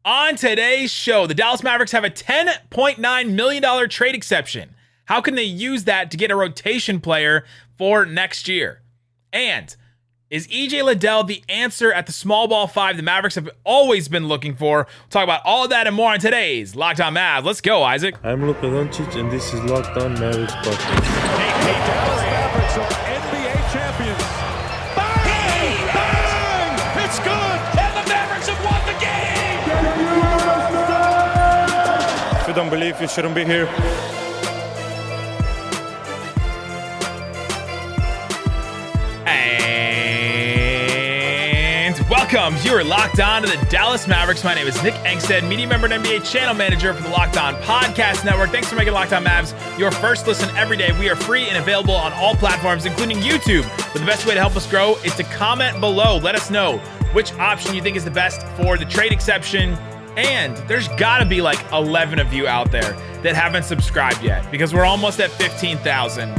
On today's show, the Dallas Mavericks have a $10.9 million trade exception. How can they use that to get a rotation player for next year? And is EJ Liddell the answer at the small ball five the Mavericks have always been looking for? We'll talk about all of that and more on today's Locked On Mavs. Let's go, Isaac. I'm Luka Doncic, and this is Locked On Mavericks podcast. The Dallas Mavericks are NBA champions. Bang! Bang! It's good! And the Mavericks have won the game! If you don't believe, you shouldn't be here. Welcome. You are locked on to the Dallas Mavericks. My name is Nick Angstadt, media member and NBA channel manager for the Locked On Podcast Network. Thanks for making Locked On Mavs your first listen every day. We are free and available on all platforms, including YouTube. But the best way to help us grow is to comment below. Let us know which option you think is the best for the trade exception. And there's got to be like 11 of you out there that haven't subscribed yet, because we're almost at 15,000.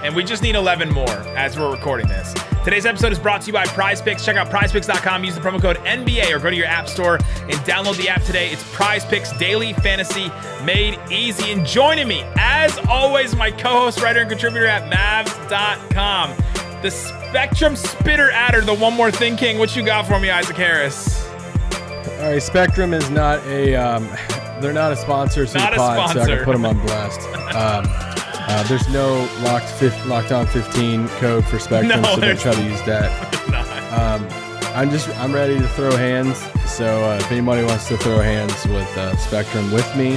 And we just need 11 more as we're recording this. Today's episode is brought to you by PrizePicks. Check out prizepicks.com. Use the promo code NBA or go to your app store and download the app today. It's PrizePicks Daily Fantasy made easy. And joining me, as always, my co-host, writer, and contributor at Mavs.com, the Spectrum Spitter Adder, the One More Thing King. What you got for me, Isaac Harris? All right, Spectrum is not a they're not a sponsor, so, so I can put them on blast. There's no locked on 15 code for Spectrum, so don't try to use that. I'm ready to throw hands. So if anybody wants to throw hands with Spectrum with me,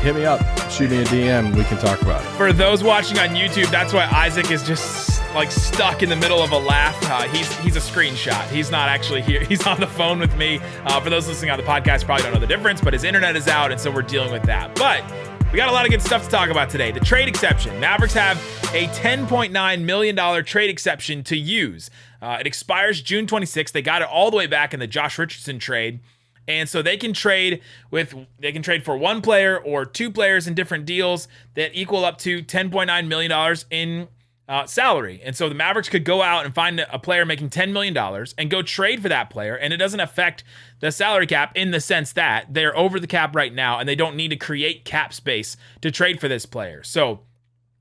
hit me up, shoot me a DM, we can talk about it. For those watching on YouTube, that's why Isaac is just like stuck in the middle of a laugh. He's a screenshot. He's not actually here. He's on the phone with me. For those listening on the podcast, probably don't know the difference, but his internet is out, and so we're dealing with that. But we got a lot of good stuff to talk about today. The trade exception. Mavericks have a $10.9 million trade exception to use. It expires June 26th. They got it all the way back in the Josh Richardson trade. And so they can trade for one player or two players in different deals that equal up to $10.9 million in salary. And so the Mavericks could go out and find a player making $10 million and go trade for that player. And it doesn't affect the salary cap in the sense that they're over the cap right now and they don't need to create cap space to trade for this player. So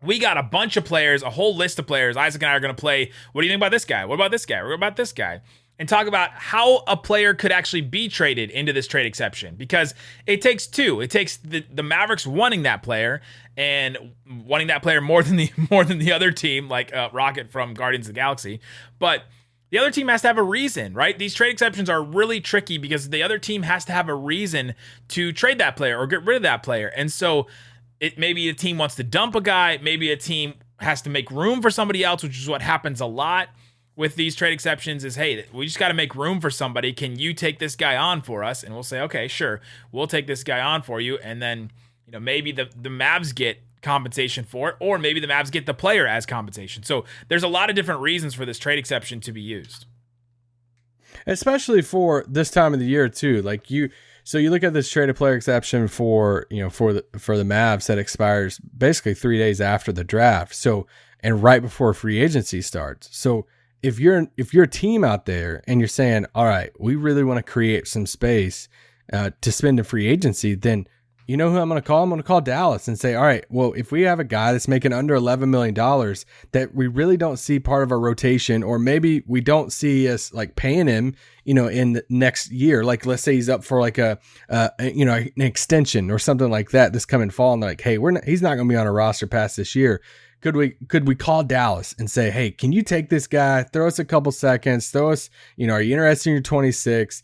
we got a bunch of players, a whole list of players. Isaac and I are going to play, what do you think about this guy? What about this guy? What about this guy? And talk about how a player could actually be traded into this trade exception, because it takes two. It takes the Mavericks wanting that player and wanting that player more than the other team, like Rocket from Guardians of the Galaxy. But the other team has to have a reason, right? These trade exceptions are really tricky because the other team has to have a reason to trade that player or get rid of that player. And so maybe a team wants to dump a guy. Maybe a team has to make room for somebody else, which is what happens a lot with these trade exceptions is, hey, we just got to make room for somebody. Can you take this guy on for us? And we'll say, okay, sure, we'll take this guy on for you. And then, maybe the Mavs get compensation for it, or maybe the Mavs get the player as compensation. So there's a lot of different reasons for this trade exception to be used. Especially for this time of the year too. So you look at this traded player exception for the Mavs that expires basically 3 days after the draft. So, and right before free agency starts. So if you're a team out there and you're saying, all right, we really want to create some space to spend in free agency, then you know who I'm going to call? I'm going to call Dallas and say, all right, well, if we have a guy that's making under $11 million that we really don't see part of our rotation, or maybe we don't see us like paying him, in the next year, like let's say he's up for like an extension or something like that this coming fall, and they're like, hey, he's not going to be on a roster past this year. Could we call Dallas and say, hey, can you take this guy, throw us a couple seconds, throw us, are you interested in your 26?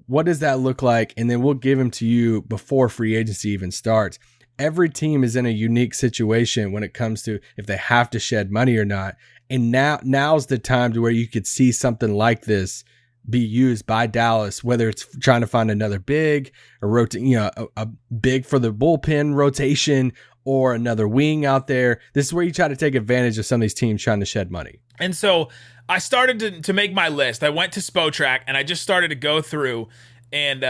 What does that look like? And then we'll give him to you before free agency even starts. Every team is in a unique situation when it comes to if they have to shed money or not. And now's the time to where you could see something like this be used by Dallas, whether it's trying to find another big, or a big for the bullpen rotation, or another wing out there. This is where you try to take advantage of some of these teams trying to shed money. And so I started to make my list. I went to Spotrac and I just started to go through and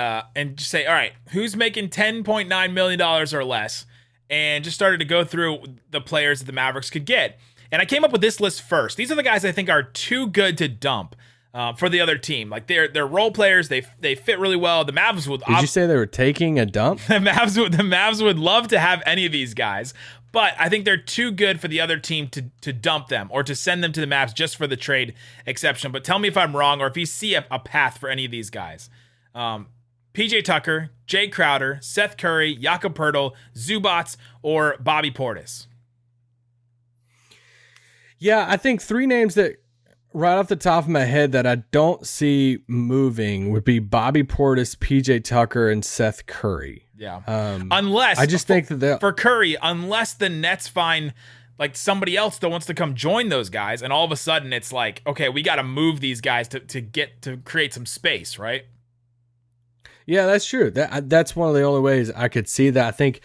just say, all right, who's making $10.9 million or less? And just started to go through the players that the Mavericks could get. And I came up with this list first. These are the guys I think are too good to dump. for the other team. Like they're role players. They fit really well. The Mavs would. Did you say they were taking a dump? The Mavs would love to have any of these guys, but I think they're too good for the other team to dump them or to send them to the Mavs just for the trade exception. But tell me if I'm wrong or if you see a path for any of these guys. PJ Tucker, Jay Crowder, Seth Curry, Jakob Poeltl, Zubats, or Bobby Portis. Yeah, I think three names that right off the top of my head that I don't see moving would be Bobby Portis, PJ Tucker, and Seth Curry. Yeah. Unless I just think that for Curry, unless the Nets find like somebody else that wants to come join those guys, and all of a sudden it's like, okay, we got to move these guys to create some space, right? Yeah, that's true. That's one of the only ways I could see that. I think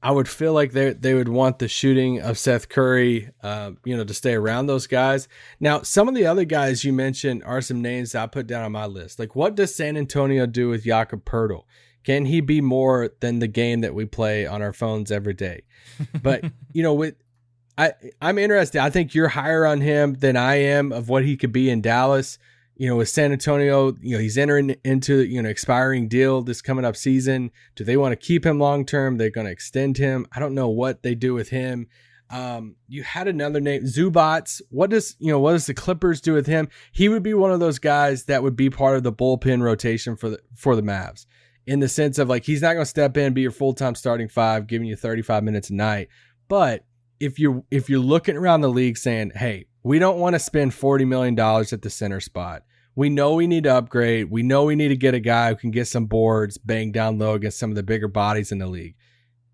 I would feel like they would want the shooting of Seth Curry, to stay around those guys. Now, some of the other guys you mentioned are some names that I put down on my list. Like, what does San Antonio do with Jakob Poeltl? Can he be more than the game that we play on our phones every day? But I'm interested. I think you're higher on him than I am of what he could be in Dallas. With San Antonio, he's entering into an expiring deal this coming up season. Do they want to keep him long term? They're going to extend him. I don't know what they do with him. You had another name, Zubats. What does the Clippers do with him? He would be one of those guys that would be part of the bullpen rotation for the Mavs, in the sense of like he's not going to step in, be your full-time starting five, giving you 35 minutes a night. But if you're looking around the league saying, hey, we don't want to spend $40 million at the center spot. We know we need to upgrade. We know we need to get a guy who can get some boards, bang down low against some of the bigger bodies in the league.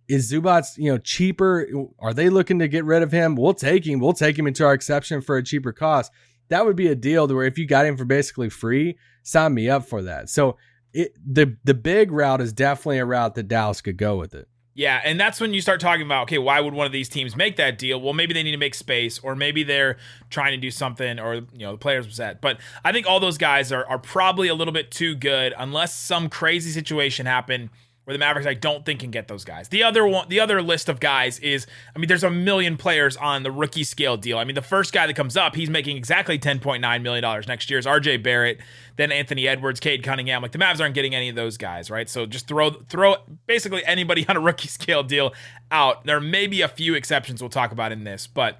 Is Zubats, cheaper? Are they looking to get rid of him? We'll take him. We'll take him into our exception for a cheaper cost. That would be a deal to where if you got him for basically free, sign me up for that. So the big route is definitely a route that Dallas could go with it. Yeah, and that's when you start talking about, okay, why would one of these teams make that deal? Well, maybe they need to make space, or maybe they're trying to do something, or the players upset. But I think all those guys are probably a little bit too good, unless some crazy situation happened where the Mavericks, I don't think, can get those guys. The other list of guys is, there's a million players on the rookie scale deal. The first guy that comes up, he's making exactly $10.9 million next year is RJ Barrett, then Anthony Edwards, Cade Cunningham. Like the Mavs aren't getting any of those guys, right? So just throw basically anybody on a rookie scale deal out. There may be a few exceptions we'll talk about in this, but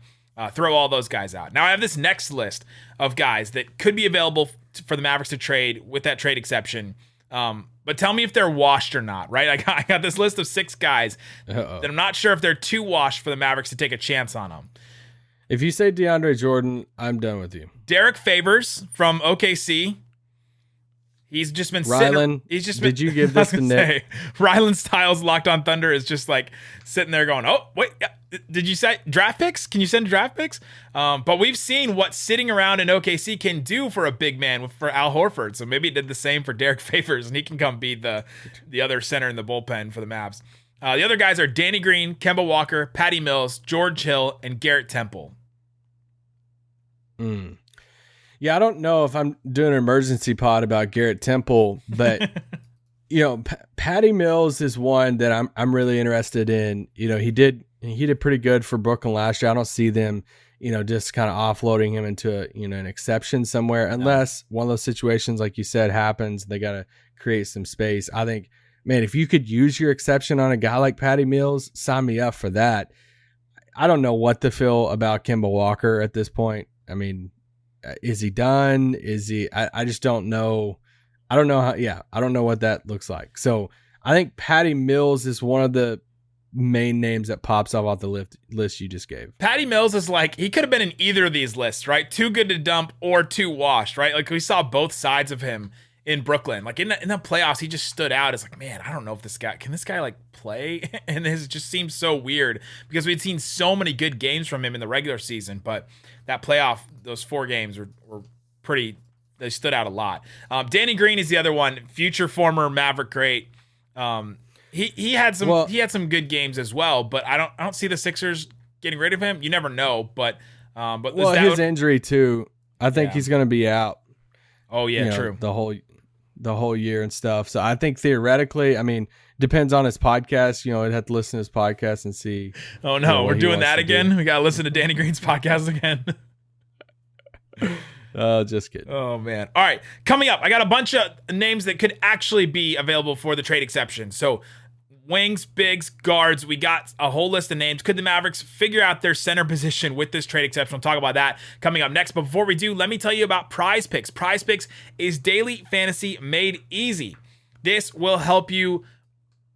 throw all those guys out. Now I have this next list of guys that could be available for the Mavericks to trade with that trade exception. But tell me if they're washed or not, right? I got this list of 6 guys that I'm not sure if they're too washed for the Mavericks to take a chance on them. If you say DeAndre Jordan, I'm done with you. Derek Favors from OKC. He's just been Rylan. Did you give this to Nick? Rylan Stiles, Locked on Thunder, is just like sitting there going, "Oh, wait, did you say draft picks? Can you send draft picks?" But we've seen what sitting around in OKC can do for a big man for Al Horford. So maybe it did the same for Derek Favors, and he can come be the other center in the bullpen for the Mavs. The other guys are Danny Green, Kemba Walker, Patty Mills, George Hill, and Garrett Temple. Yeah, I don't know if I'm doing an emergency pod about Garrett Temple, but Patty Mills is one that I'm really interested in. He did pretty good for Brooklyn last year. I don't see them, just kind of offloading him into an exception somewhere, unless one of those situations, like you said, happens. They got to create some space. I think, man, if you could use your exception on a guy like Patty Mills, sign me up for that. I don't know what to feel about Kemba Walker at this point. Is he done? Is he? I just don't know. I don't know how. Yeah, I don't know what that looks like. So I think Patty Mills is one of the main names that pops off the list you just gave. Patty Mills is like, he could have been in either of these lists, right? Too good to dump or too washed, right? Like we saw both sides of him in Brooklyn. Like in the playoffs, he just stood out as like, man, I don't know if can this guy like play? And it just seems so weird because we'd seen so many good games from him in the regular season, but that playoff, those 4 games were pretty, they stood out a lot. Danny Green is the other one, future former Maverick great. He had some good games as well, but I don't see the Sixers getting rid of him. You never know, but his injury too. I think he's going to be out. Oh yeah, true. The whole year and stuff. So I think theoretically, depends on his podcast. I'd have to listen to his podcast and see. Oh no, we're doing that again. We got to listen to Danny Green's podcast again. Just kidding. Oh, man. All right. Coming up, I got a bunch of names that could actually be available for the trade exception. So wings, bigs, guards. We got a whole list of names. Could the Mavericks figure out their center position with this trade exception? We'll talk about that coming up next. But before we do, let me tell you about Prize Picks. Prize Picks is daily fantasy made easy. This will help you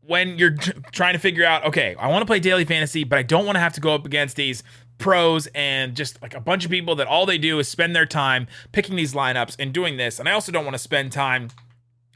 when you're trying to figure out, okay, I want to play daily fantasy, but I don't want to have to go up against these pros and just like a bunch of people that all they do is spend their time picking these lineups and doing this. And I also don't want to spend time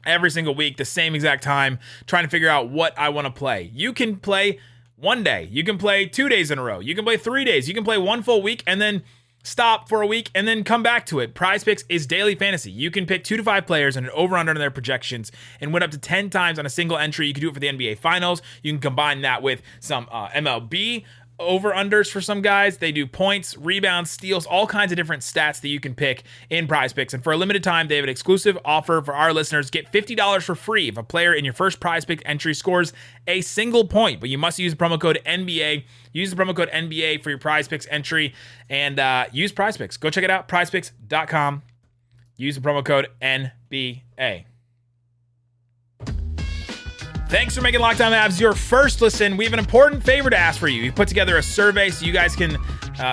every single week, the same exact time, trying to figure out what I want to play. You can play one day. You can play 2 days in a row. You can play 3 days. You can play one full week and then stop for a week and then come back to it. Prize Picks is daily fantasy. You can pick 2 to 5 players and an over-under in their projections and win up to 10 times on a single entry. You can do it for the NBA Finals. You can combine that with some MLB over-unders for some guys. They do points, rebounds, steals, all kinds of different stats that you can pick in Prize Picks. And for a limited time, they have an exclusive offer for our listeners. Get $50 for free if a player in your first Prize Pick entry scores a single point. But you must use the promo code NBA. Use the promo code NBA for your Prize Picks entry and use Prize Picks. Go check it out, prizepicks.com. Use the promo code NBA. Thanks for making Locked On Mavs your first listen. We have an important favor to ask for you. We put together a survey so you guys can,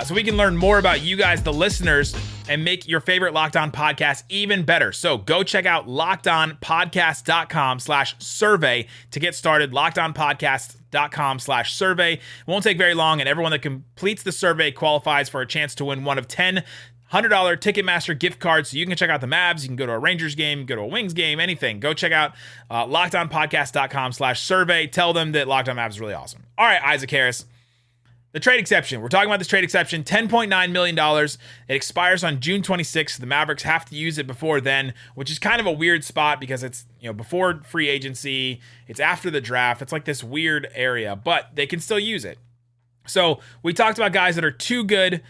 so we can learn more about you guys, the listeners, and make your favorite Locked On podcast even better. So go check out lockedonpodcast.com/survey to get started. lockedonpodcast.com/survey. It won't take very long, and everyone that completes the survey qualifies for a chance to win one of 10 $100 Ticketmaster gift cards, so you can check out the Mavs. You can go to a Rangers game, go to a Wings game, anything. Go check out lockedonpodcast.com/survey. Tell them that Locked On Mavs is really awesome. All right, Isaac Harris. The trade exception. We're talking about this trade exception, $10.9 million. It expires on June 26th. The Mavericks have to use it before then, which is kind of a weird spot because it's, before free agency. It's after the draft. It's like this weird area, but they can still use it. So we talked about guys that are too good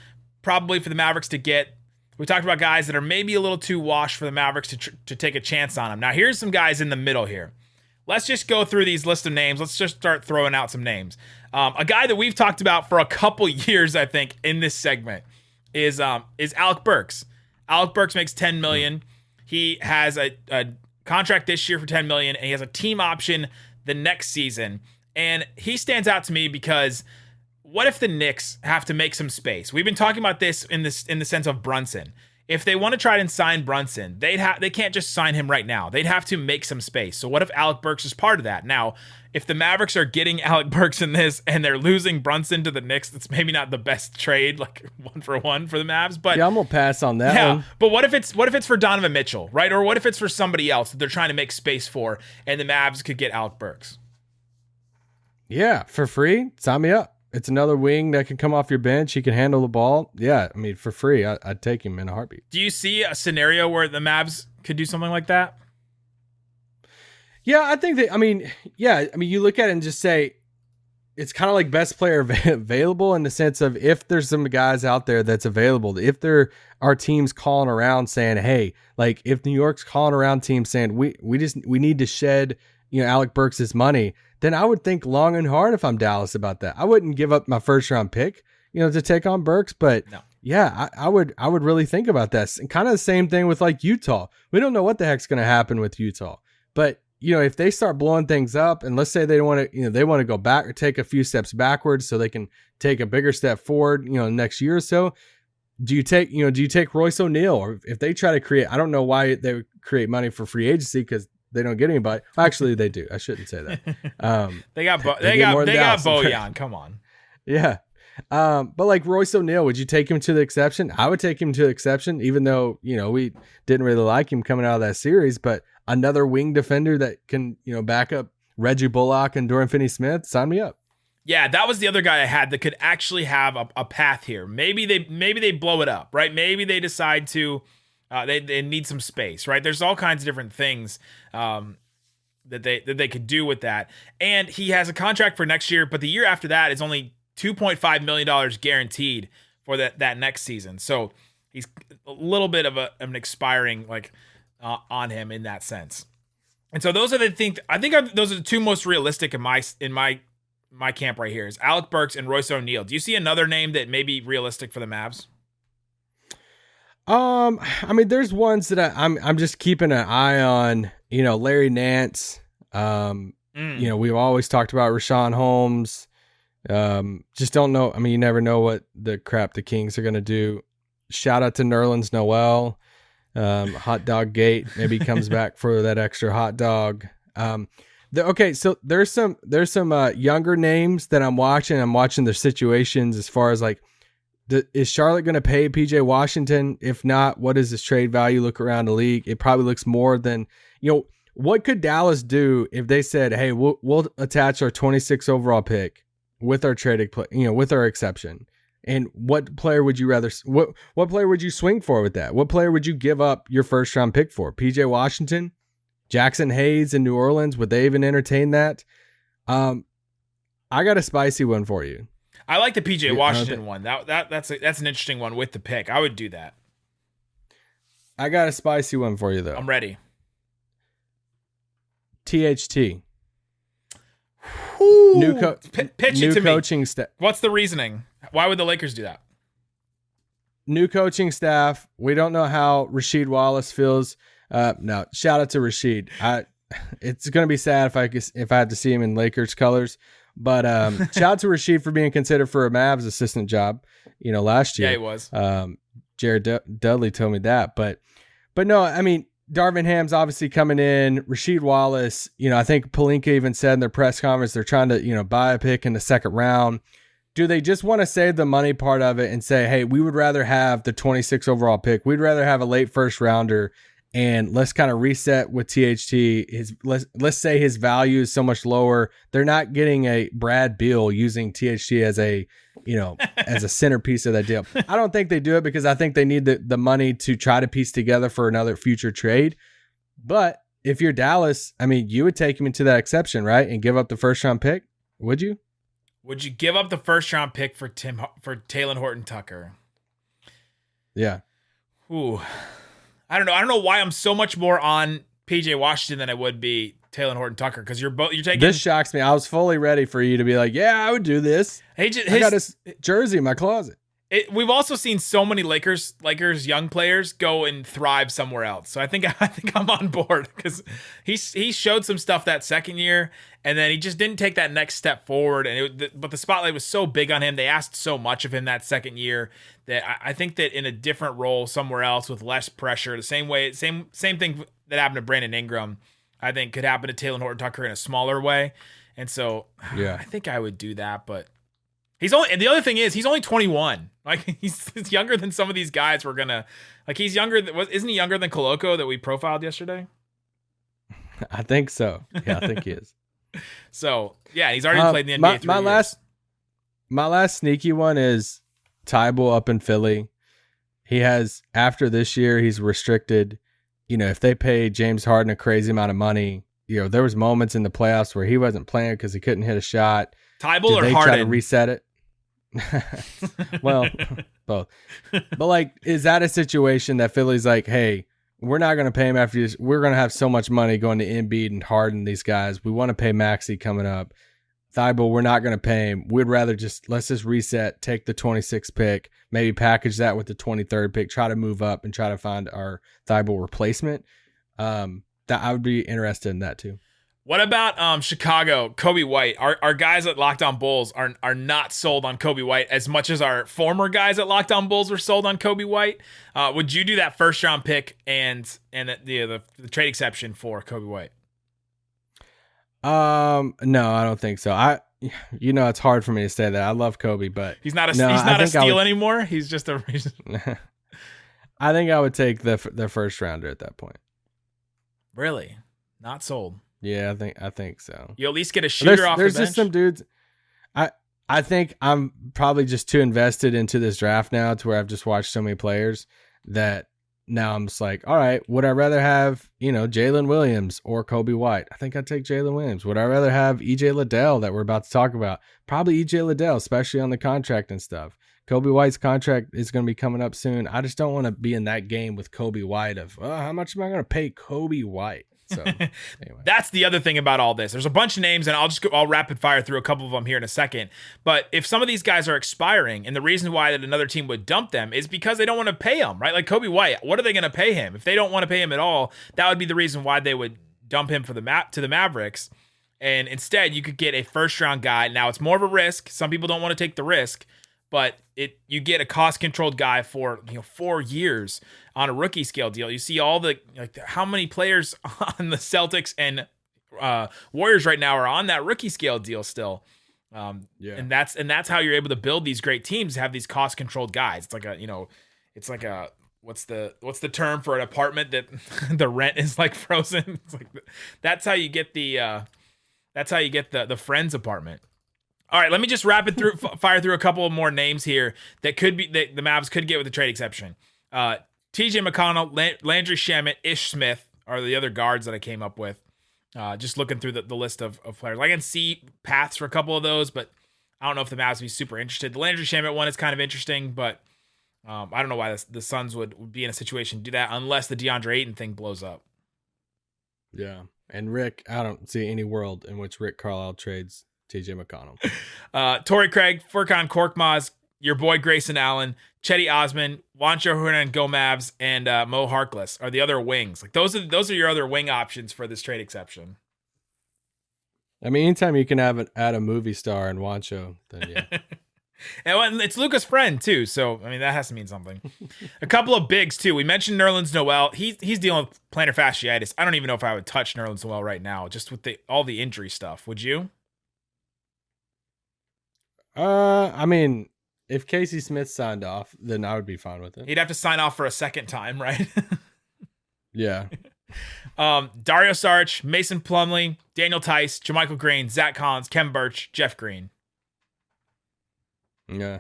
probably for the Mavericks to get. We talked about guys that are maybe a little too washed for the Mavericks to take a chance on them. Now, here's some guys in the middle here. Let's just go through these list of names. Let's just start throwing out some names. A guy that we've talked about for a couple years, I think, in this segment is Alec Burks. Alec Burks makes $10 million. He has a contract this year for $10 million, and he has a team option the next season. And he stands out to me because what if the Knicks have to make some space? We've been talking about this in the sense of Brunson. If they want to try and sign Brunson, they can't just sign him right now. They'd have to make some space. So what if Alec Burks is part of that? Now, if the Mavericks are getting Alec Burks in this and they're losing Brunson to the Knicks, that's maybe not the best trade, like 1-for-1 for the Mavs. But yeah, I'm gonna pass on that one. But what if it's for Donovan Mitchell, right? Or what if it's for somebody else that they're trying to make space for, and the Mavs could get Alec Burks? Yeah, for free, sign me up. It's another wing that can come off your bench. He can handle the ball. Yeah, I mean, for free, I'd take him in a heartbeat. Do you see a scenario where the Mavs could do something like that? Yeah, I think you look at it and just say, it's kind of like best player available in the sense of if there's some guys out there that's available, if there are teams calling around saying, hey, like if New York's calling around teams saying, we need to shed, Alec Burks' money, then I would think long and hard if I'm Dallas about that. I wouldn't give up my first round pick, to take on Burks, but no. Yeah, I would really think about that. And kind of the same thing with like Utah. We don't know what the heck's going to happen with Utah, but if they start blowing things up and let's say they want to, they want to go back or take a few steps backwards so they can take a bigger step forward, next year or so. Do you take Royce O'Neal, or if they try to create, I don't know why they would create money for free agency because they don't get anybody. Actually, they do. I shouldn't say that. They got Bojan. Come on. Yeah. But like Royce O'Neal, would you take him to the exception? I would take him to the exception, even though, we didn't really like him coming out of that series, but another wing defender that can, back up Reggie Bullock and Dorian Finney-Smith, sign me up. Yeah, that was the other guy I had that could actually have a path here. Maybe they blow it up, right? Maybe they decide to, they need some space, right? There's all kinds of different things that they could do with that. And he has a contract for next year, but the year after that is only $2.5 million guaranteed for that next season. So he's a little bit of an expiring on him in that sense. And so those are those are the two most realistic in my camp right here is Alec Burks and Royce O'Neal. Do you see another name that may be realistic for the Mavs? I mean, there's ones that I'm just keeping an eye on. Larry Nance. We've always talked about Rashawn Holmes. Just don't know. I mean, you never know what the crap the Kings are going to do. Shout out to Nerlens Noel. Hot dog gate. Maybe he comes back for that extra hot dog. Okay, so there's some younger names that I'm watching. I'm watching their situations as far as like, is Charlotte going to pay PJ Washington? If not, what is his trade value? Look around the league. It probably looks more than, what could Dallas do if they said, hey, we'll attach our 26 overall pick with our traded play, with our exception. And what player would you rather, what player would you swing for with that? What player would you give up your first round pick for? PJ Washington, Jackson Hayes in New Orleans. Would they even entertain that? I got a spicy one for you. I like the PJ Washington one. That's an interesting one with the pick. I would do that. I got a spicy one for you though. I'm ready. THT. Pitch it to coaching me. staff. What's the reasoning? Why would the Lakers do that? New coaching staff. We don't know how Rasheed Wallace feels. No, shout out to Rasheed. It's going to be sad if I had to see him in Lakers colors. But shout out to Rasheed for being considered for a Mavs assistant job, last year. Yeah, he was. Jared Dudley told me that. But no, I mean, Darvin Ham's obviously coming in. Rasheed Wallace, I think Pelinka even said in their press conference they're trying to, buy a pick in the second round. Do they just want to save the money part of it and say, hey, we would rather have the 26 overall pick. We'd rather have a late first rounder. And let's kind of reset with THT. Let's say his value is so much lower. They're not getting a Brad Beal using THT as a centerpiece of that deal. I don't think they do it because I think they need the money to try to piece together for another future trade. But if you're Dallas, I mean, you would take him into that exception, right? And give up the first round pick. Would you? Would you give up the first round pick for Talen Horton-Tucker? Yeah. Ooh. I don't know why I'm so much more on PJ Washington than I would be Talen Horton-Tucker because you're taking. This shocks me. I was fully ready for you to be like, yeah, I would do this. I got his jersey in my closet. We've also seen so many Lakers young players go and thrive somewhere else. So I think I'm on board because he showed some stuff that second year and then he just didn't take that next step forward. But the spotlight was so big on him. They asked so much of him that second year that I think that in a different role somewhere else with less pressure, the same thing that happened to Brandon Ingram, I think could happen to Talen Horton-Tucker in a smaller way. And so I think I would do that, but and the other thing is he's only 21. Like he's younger than some of these guys we're gonna like. He's younger. Isn't he younger than Koloko that we profiled yesterday? I think so. Yeah, I think he is. So yeah, he's already played in the NBA. My last sneaky one is Tybal up in Philly. He has after this year he's restricted. If they pay James Harden a crazy amount of money, there was moments in the playoffs where he wasn't playing because he couldn't hit a shot. Tybal or Harden? Harden? Try to reset it. Well, both. But like, is that a situation that Philly's like, hey, we're not going to pay him after this. We're going to have so much money going to Embiid and Harden, these guys. We want to pay Maxey coming up. Thybulle, we're not going to pay him. We'd rather let's just reset, take the 26th pick, maybe package that with the 23rd pick, try to move up and try to find our Thybulle replacement. That I would be interested in that too. What about Chicago, Kobe White? Our guys at Locked On Bulls are not sold on Kobe White as much as our former guys at Locked On Bulls were sold on Kobe White. Would you do that first round pick and the trade exception for Kobe White? No, I don't think so. It's hard for me to say that. I love Kobe, but he's not a steal anymore. He's just a reason. I think I would take the first rounder at that point. Really? Not sold. Yeah, I think so. You at least get a shooter off the bench. There's just some dudes. I think I'm probably just too invested into this draft now to where I've just watched so many players that now I'm just like, all right, would I rather have, Jalen Williams or Kobe White? I think I'd take Jalen Williams. Would I rather have EJ Liddell that we're about to talk about? Probably EJ Liddell, especially on the contract and stuff. Kobe White's contract is going to be coming up soon. I just don't want to be in that game with Kobe White of, how much am I going to pay Kobe White? So anyway. That's the other thing about all this. There's a bunch of names, and I'll rapid fire through a couple of them here in a second. But if some of these guys are expiring, and the reason why that another team would dump them is because they don't want to pay them, right? Like Kobe White, what are they going to pay him? If they don't want to pay him at all, that would be the reason why they would dump him to the Mavericks. And instead, you could get a first-round guy. Now, it's more of a risk. Some people don't want to take the risk, but you get a cost-controlled guy for 4 years on a rookie scale deal. You see all how many players on the Celtics and Warriors right now are on that rookie scale deal still. And that's how you're able to build these great teams. Have these cost-controlled guys. It's like a what's the term for an apartment that the rent is like frozen. It's like that's how you get the friend's apartment. All right, let me just fire through a couple of more names here that the Mavs could get with the trade exception. TJ McConnell, Landry Shamet, Ish Smith are the other guards that I came up with. Just looking through the list of players. I can see paths for a couple of those, but I don't know if the Mavs would be super interested. The Landry Shamet one is kind of interesting, but I don't know why the Suns would be in a situation to do that unless the DeAndre Ayton thing blows up. Yeah, and Rick, I don't see any world in which Rick Carlisle trades TJ McConnell. Torrey Craig, Furkan Korkmaz, your boy Grayson Allen, Chetty Osman, Juancho Hernan Gomez, and Mo Harkless are the other wings. Like those are your other wing options for this trade exception. I mean, anytime you can add a movie star in Juancho, then yeah. And it's Luka's friend too, so I mean that has to mean something. A couple of bigs too. We mentioned Nerlens Noel. He's dealing with plantar fasciitis. I don't even know if I would touch Nerlens Noel right now, just with all the injury stuff. Would you? I mean, if Casey Smith signed off, then I would be fine with it. He'd have to sign off for a second time, right? Yeah. Dario Saric, Mason Plumlee, Daniel Tice, JaMychal Green, Zach Collins, Kem Birch, Jeff Green. Yeah.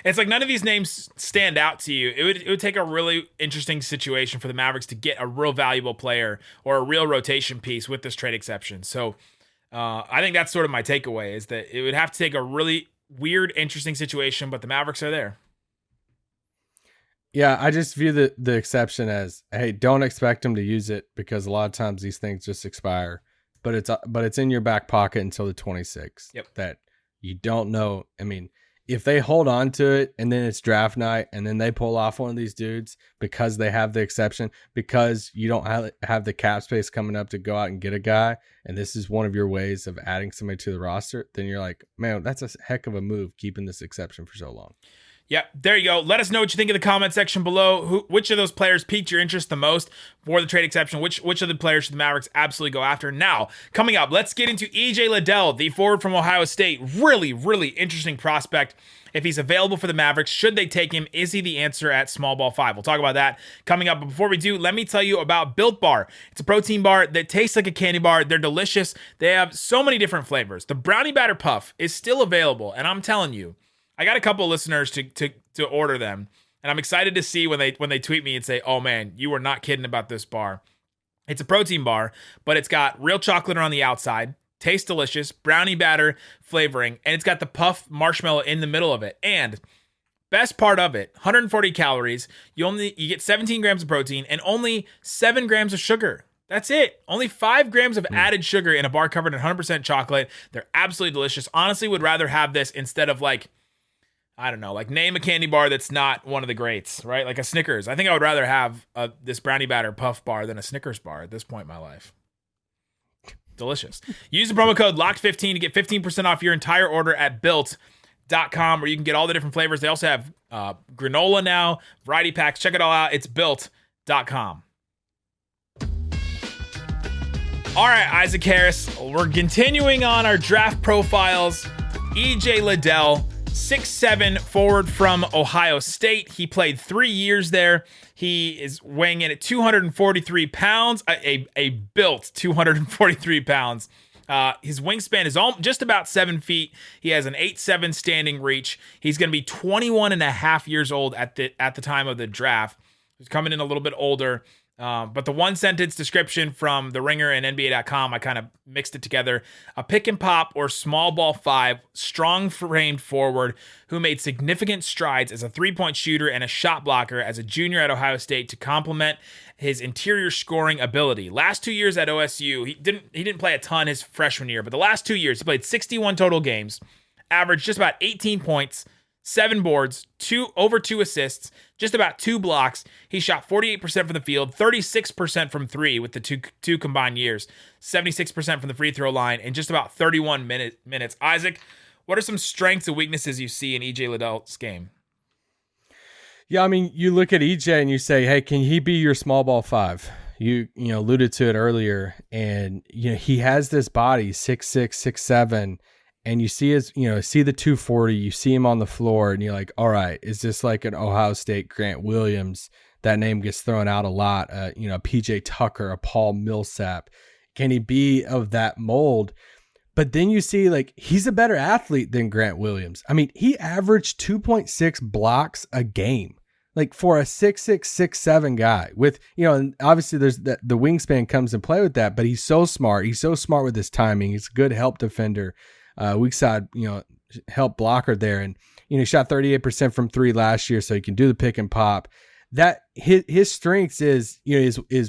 It's like none of these names stand out to you. It would take a really interesting situation for the Mavericks to get a real valuable player or a real rotation piece with this trade exception. So I think that's sort of my takeaway is that it would have to take a really weird, interesting situation, but the Mavericks are there. Yeah, I just view the exception as, hey, don't expect them to use it because a lot of times these things just expire. But it's in your back pocket until the 26th. Yep. That you don't know. I mean, if they hold on to it and then it's draft night and then they pull off one of these dudes because they have the exception, because you don't have the cap space coming up to go out and get a guy, and this is one of your ways of adding somebody to the roster, then you're like, man, that's a heck of a move keeping this exception for so long. Yeah, there you go. Let us know what you think in the comment section below. Which of those players piqued your interest the most for the trade exception? Which of the players should the Mavericks absolutely go after? Now, coming up, let's get into EJ Liddell, the forward from Ohio State. Really, really interesting prospect. If he's available for the Mavericks, should they take him? Is he the answer at small ball 5? We'll talk about that coming up. But before we do, let me tell you about Built Bar. It's a protein bar that tastes like a candy bar. They're delicious. They have so many different flavors. The Brownie Batter Puff is still available, and I'm telling you, I got a couple of listeners to order them, and I'm excited to see when they tweet me and say, "Oh man, you were not kidding about this bar." It's a protein bar, but it's got real chocolate on the outside, tastes delicious, brownie batter flavoring, and it's got the puff marshmallow in the middle of it. And best part of it, 140 calories. You get 17 grams of protein and only 7 grams of sugar. That's it. Only 5 grams of added sugar in a bar covered in 100% chocolate. They're absolutely delicious. Honestly, would rather have this instead of I don't know, name a candy bar that's not one of the greats, right? Like a Snickers. I think I would rather have this Brownie Batter Puff bar than a Snickers bar at this point in my life. Delicious. Use the promo code LOCKED15 to get 15% off your entire order at built.com, where you can get all the different flavors. They also have granola now, variety packs. Check it all out. It's built.com. All right, Isaac Harris, we're continuing on our draft profiles. EJ Liddell, 6'7" forward from Ohio State. He played 3 years there. He is weighing in at 243 pounds, a built 243 pounds. His wingspan is just about 7 feet. He has an 8'7" standing reach. He's going to be 21 and a half years old at the time of the draft. He's coming in a little bit older. But the one sentence description from The Ringer and NBA.com, I kind of mixed it together. A pick and pop or small ball 5, strong framed forward who made significant strides as a 3-point shooter and a shot blocker as a junior at Ohio State to complement his interior scoring ability. Last 2 years at OSU, he didn't play a ton his freshman year, but the last 2 years he played 61 total games, averaged just about 18 points, 7 boards, over 2 assists, just about 2 blocks. He shot 48% from the field, 36% from 3 with the two combined years, 76% from the free throw line, and just about 31 minutes. Isaac, what are some strengths and weaknesses you see in EJ Liddell's game? Yeah, I mean, you look at EJ and you say, hey, can he be your small ball 5? You alluded to it earlier, and he has this body, 6'6", 6'7", and you see see the 240, you see him on the floor, and you're like, all right, is this like an Ohio State Grant Williams? That name gets thrown out a lot. PJ Tucker, a Paul Millsap. Can he be of that mold? But then you see, like, he's a better athlete than Grant Williams. I mean, he averaged 2.6 blocks a game. Like, for a 6'6", 6'7" guy with, and obviously there's the wingspan comes in play with that, but he's so smart. He's so smart with his timing. He's a good help defender. Weak side, help blocker there. And, he shot 38% from 3 last year, so he can do the pick and pop. That his strengths is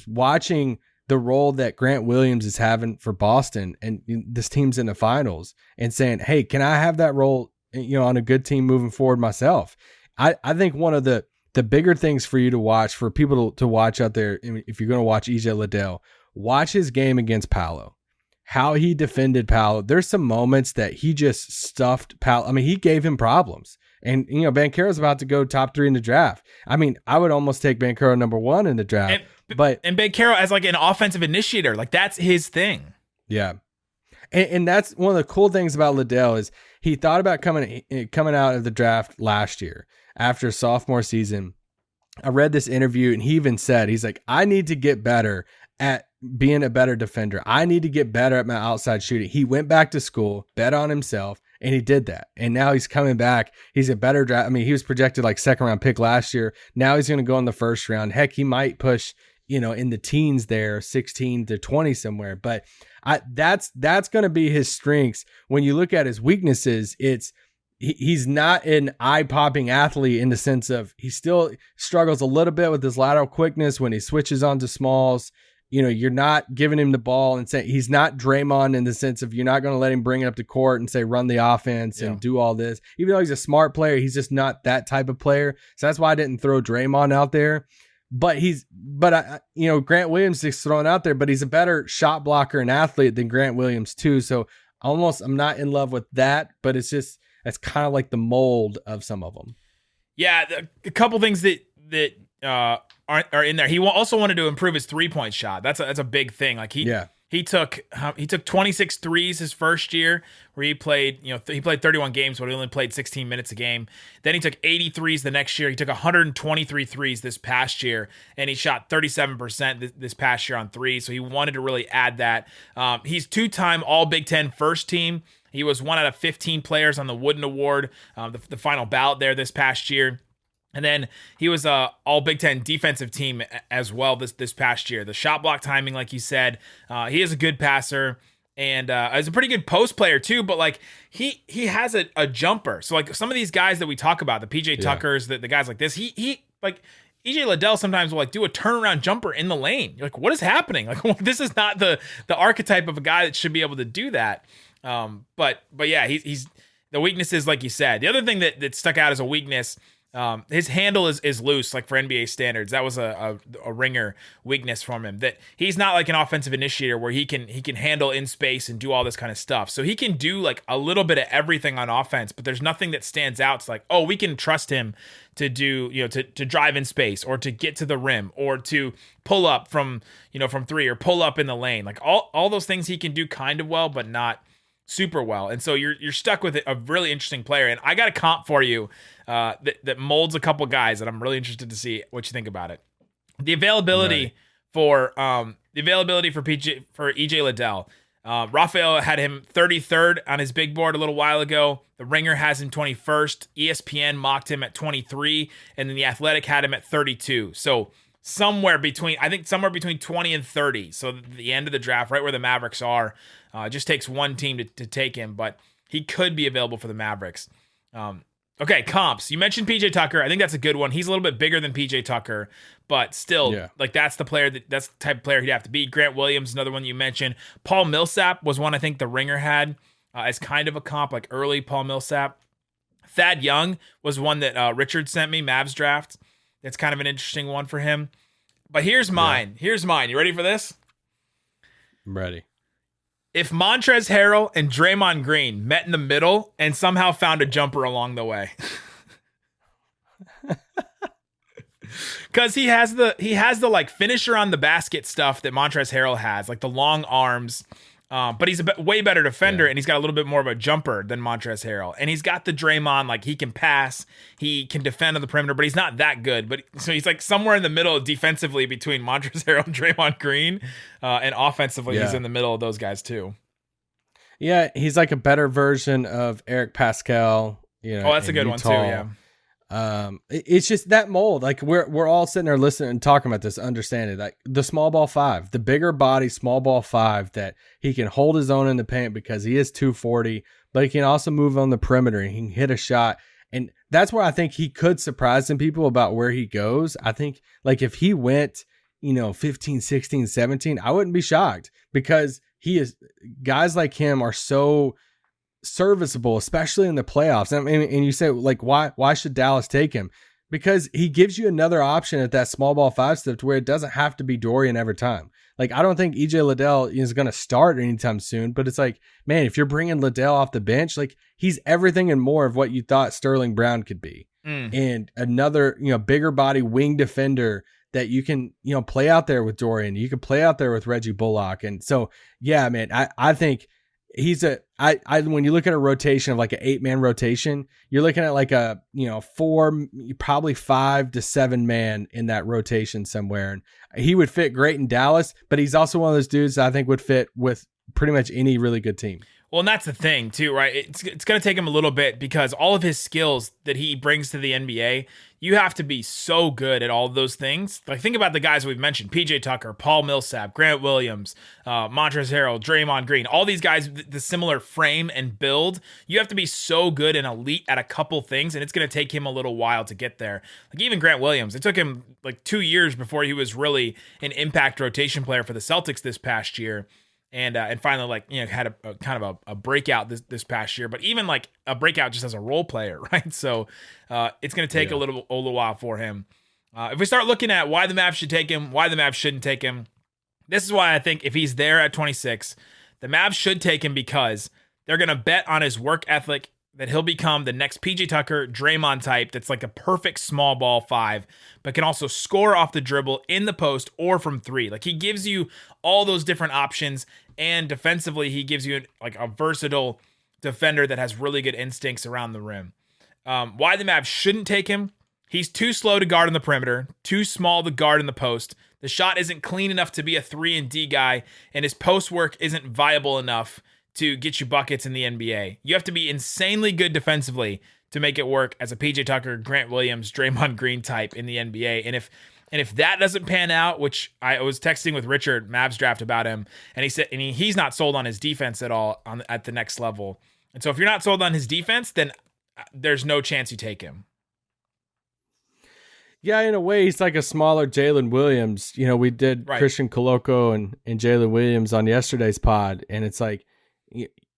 watching the role that Grant Williams is having for Boston, and this team's in the finals, and saying, hey, can I have that role, on a good team moving forward myself? I think one of the bigger things for you to watch, for people to watch out there, if you're going to watch EJ Liddell, watch his game against Paolo. How he defended Paolo. There's some moments that he just stuffed Paolo. I mean, he gave him problems. And, Banchero's about to go top 3 in the draft. I mean, I would almost take Banchero number 1 in the draft. And Banchero as like an offensive initiator, like that's his thing. Yeah. And that's one of the cool things about Liddell is he thought about coming out of the draft last year after sophomore season. I read this interview and he even said, he's like, I need to get better at being a better defender. I need to get better at my outside shooting. He went back to school, bet on himself, and he did that. And now he's coming back. He's a better draft. I mean, he was projected like 2nd round pick last year. Now he's going to go in the 1st round. Heck, he might push, in the teens there, 16 to 20 somewhere. But that's going to be his strengths. When you look at his weaknesses, he's not an eye-popping athlete in the sense of he still struggles a little bit with his lateral quickness when he switches onto smalls. You're not giving him the ball and saying he's not Draymond in the sense of you're not going to let him bring it up to court and say run the offense and do all this. Even though he's a smart player, he's just not that type of player. So that's why I didn't throw Draymond out there. But Grant Williams is thrown out there, but he's a better shot blocker and athlete than Grant Williams too. So I'm not in love with that, but it's kind of like the mold of some of them. Yeah, a couple things that are in there. He also wanted to improve his 3-point shot. That's a big thing. Like he took 26 threes his first year, where he played 31 games, but he only played 16 minutes a game. Then he took 80 threes the next year. He took 123 threes this past year, and he shot 37% this past year on threes. So he wanted to really add that. He's 2-time All Big Ten first team. He was 1 out of 15 players on the Wooden Award, the final ballot there this past year. And then he was all Big Ten defensive team as well this past year. The shot block timing, like you said, he is a good passer, and is a pretty good post player too. But like he has a jumper. So like some of these guys that we talk about, the PJ Tuckers, the guys like this, he like EJ Liddell sometimes will like do a turnaround jumper in the lane. You're like, what is happening? Like this is not the archetype of a guy that should be able to do that. But yeah, he's the weaknesses, like you said. The other thing that stuck out as a weakness. His handle is loose, like for NBA standards. That was a Ringer weakness from him, that he's not like an offensive initiator where he can handle in space and do all this kind of stuff. So he can do like a little bit of everything on offense, but there's nothing that stands out. It's like, oh, we can trust him to do, to drive in space or to get to the rim or to pull up from 3 or pull up in the lane. Like all those things he can do kind of well, but not super well. And so you're stuck with a really interesting player. And I got a comp for you that molds a couple guys that I'm really interested to see what you think about it. The availability for EJ Liddell. Raphael had him 33rd on his big board a little while ago. The Ringer has him 21st. ESPN mocked him at 23, and then The Athletic had him at 32. So somewhere between 20 and 30. So the end of the draft, right where the Mavericks are, it just takes one team to take him, but he could be available for the Mavericks. Okay, comps. You mentioned PJ Tucker. I think that's a good one. He's a little bit bigger than PJ Tucker, but still, like that's the type of player he'd have to be. Grant Williams, another one you mentioned. Paul Millsap was one I think the Ringer had as kind of a comp, like early Paul Millsap. Thad Young was one that Richard sent me, Mavs draft. That's kind of an interesting one for him. But here's mine. Yeah. Here's mine. You ready for this? I'm ready. If Montrezl Harrell and Draymond Green met in the middle and somehow found a jumper along the way. Because he has the like finisher on the basket stuff that Montrezl Harrell has, like the long arms. But he's a way better defender, and he's got a little bit more of a jumper than Montrezl Harrell. And he's got the Draymond, like he can pass, he can defend on the perimeter, but he's not that good. But so he's like somewhere in the middle defensively between Montrezl Harrell and Draymond Green, and offensively he's in the middle of those guys too. Yeah, he's like a better version of Eric Pascal. That's a good one too. Yeah. It's just that mold. Like we're all sitting there listening and talking about this, understanding like the small ball five, the bigger body small ball five, that he can hold his own in the paint because he is 240, but he can also move on the perimeter and he can hit a shot. And that's where I think he could surprise some people about where he goes. I think like if he went, 15, 16, 17, I wouldn't be shocked because guys like him are so serviceable, especially in the playoffs. And you say like, why should Dallas take him? Because he gives you another option at that small ball five step to where it doesn't have to be Dorian every time. Like, I don't think EJ Liddell is going to start anytime soon, but it's like, man, if you're bringing Liddell off the bench, like he's everything and more of what you thought Sterling Brown could be. And another, bigger body wing defender that you can, play out there with Dorian. You can play out there with Reggie Bullock. And so, yeah, man, I think he's when you look at a rotation of like an 8-man rotation, you're looking at like a, 4, probably 5 to 7 man in that rotation somewhere. And he would fit great in Dallas, but he's also one of those dudes that I think would fit with pretty much any really good team. Well, and that's the thing too, right? It's going to take him a little bit because all of his skills that he brings to the NBA, you have to be so good at all of those things. Like think about the guys we've mentioned: PJ Tucker, Paul Millsap, Grant Williams, Montrezl Harrell, Draymond Green. All these guys, the similar frame and build. You have to be so good and elite at a couple things, and it's going to take him a little while to get there. Like even Grant Williams, it took him like 2 years before he was really an impact rotation player for the Celtics this past year. And finally, had a kind of a breakout this past year, but even like a breakout just as a role player, right? So it's going to take a little while for him. If we start looking at why the Mavs should take him, why the Mavs shouldn't take him, this is why I think if he's there at 26, the Mavs should take him because they're going to bet on his work ethic, that he'll become the next PJ Tucker, Draymond type that's like a perfect small ball five, but can also score off the dribble in the post or from three. Like he gives you all those different options, and defensively he gives you like a versatile defender that has really good instincts around the rim. Why the Mavs shouldn't take him? He's too slow to guard on the perimeter, too small to guard in the post. The shot isn't clean enough to be a 3-and-D guy, and his post work isn't viable enough to get you buckets in the NBA. You have to be insanely good defensively to make it work as a PJ Tucker, Grant Williams, Draymond Green type in the NBA. And if that doesn't pan out, which I was texting with Richard Mavs draft about him, and he said he's not sold on his defense at all at the next level. And so if you're not sold on his defense, then there's no chance you take him. Yeah, in a way, he's like a smaller Jalen Williams. We did Christian Coloco and Jalen Williams on yesterday's pod, and it's like,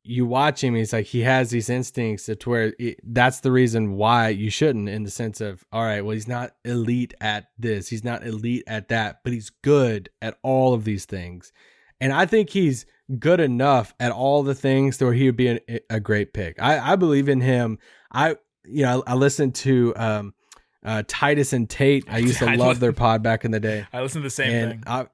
you watch him, he's like, he has these instincts to where that's the reason why you shouldn't, in the sense of, all right, well, he's not elite at this, he's not elite at that, but he's good at all of these things. And I think he's good enough at all the things where he would be a great pick. I believe in him. I listened to Titus and Tate. I used to love their pod back in the day. I listened to the same thing.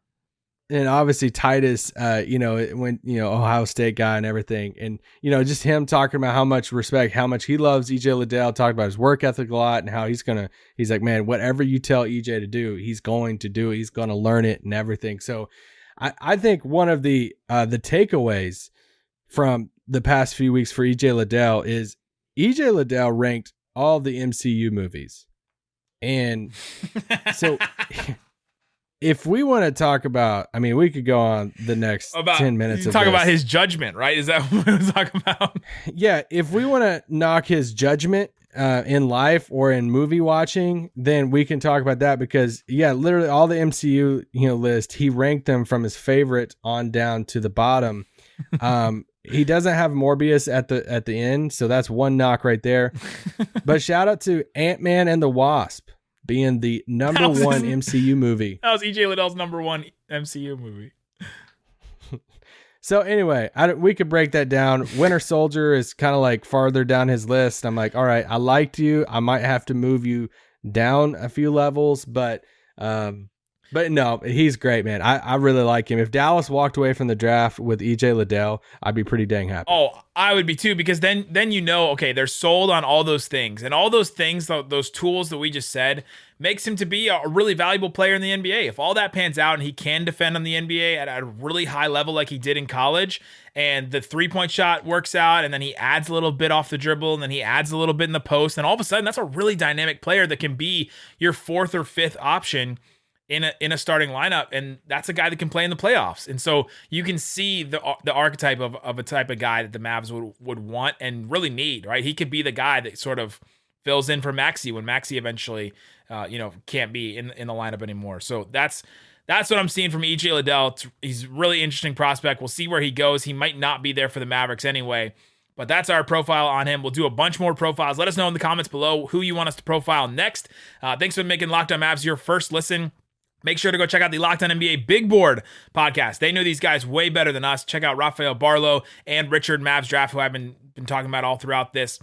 And obviously Titus, when, Ohio State guy and everything. And, just him talking about how much respect, how much he loves EJ Liddell, talking about his work ethic a lot and how he's like, man, whatever you tell EJ to do, he's going to do it. He's going to learn it and everything. So I think one of the takeaways from the past few weeks for EJ Liddell is EJ Liddell ranked all the MCU movies. And so if we want to talk about, I mean, we could go on the next 10 minutes of talk this. about his judgment, right? Is that what we're talking about? Yeah, if we want to knock his judgment in life or in movie watching, then we can talk about that because, yeah, literally all the MCU list, he ranked them from his favorite on down to the bottom. He doesn't have Morbius at the end, so that's one knock right there. But shout out to Ant-Man and the Wasp being the number one MCU movie. That was EJ Liddell's number one MCU movie. So anyway, we could break that down. Winter Soldier is kind of like farther down his list. I'm like, all right, I liked you. I might have to move you down a few levels, but no, he's great, man. I really like him. If Dallas walked away from the draft with EJ Liddell, I'd be pretty dang happy. Oh, I would be too, because then okay, they're sold on all those things. And all those things, those tools that we just said, makes him to be a really valuable player in the NBA. If all that pans out and he can defend on the NBA at a really high level like he did in college, and the three-point shot works out, and then he adds a little bit off the dribble, and then he adds a little bit in the post, and all of a sudden that's a really dynamic player that can be your fourth or fifth option in a starting lineup, and that's a guy that can play in the playoffs. And so you can see the archetype of a type of guy that the Mavs would want and really need, right? He could be the guy that sort of fills in for Maxey when Maxey eventually can't be in the lineup anymore. So that's what I'm seeing from EJ Liddell. He's a really interesting prospect. We'll see where he goes. He might not be there for the Mavericks anyway, but that's our profile on him. We'll do a bunch more profiles. Let us know in the comments below who you want us to profile next. Thanks for making Locked On Mavs your first listen. Make sure to go check out the Locked On NBA Big Board podcast. They know these guys way better than us. Check out Rafael Barlow and Richard Mavs Draft, who I've been talking about all throughout this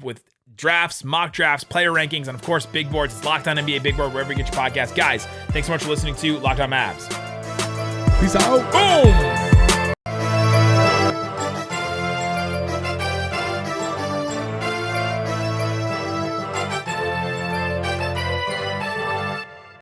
with drafts, mock drafts, player rankings, and of course, big boards. It's Locked On NBA Big Board, wherever you get your podcast. Guys, thanks so much for listening to Locked On Mavs. Peace out. Boom!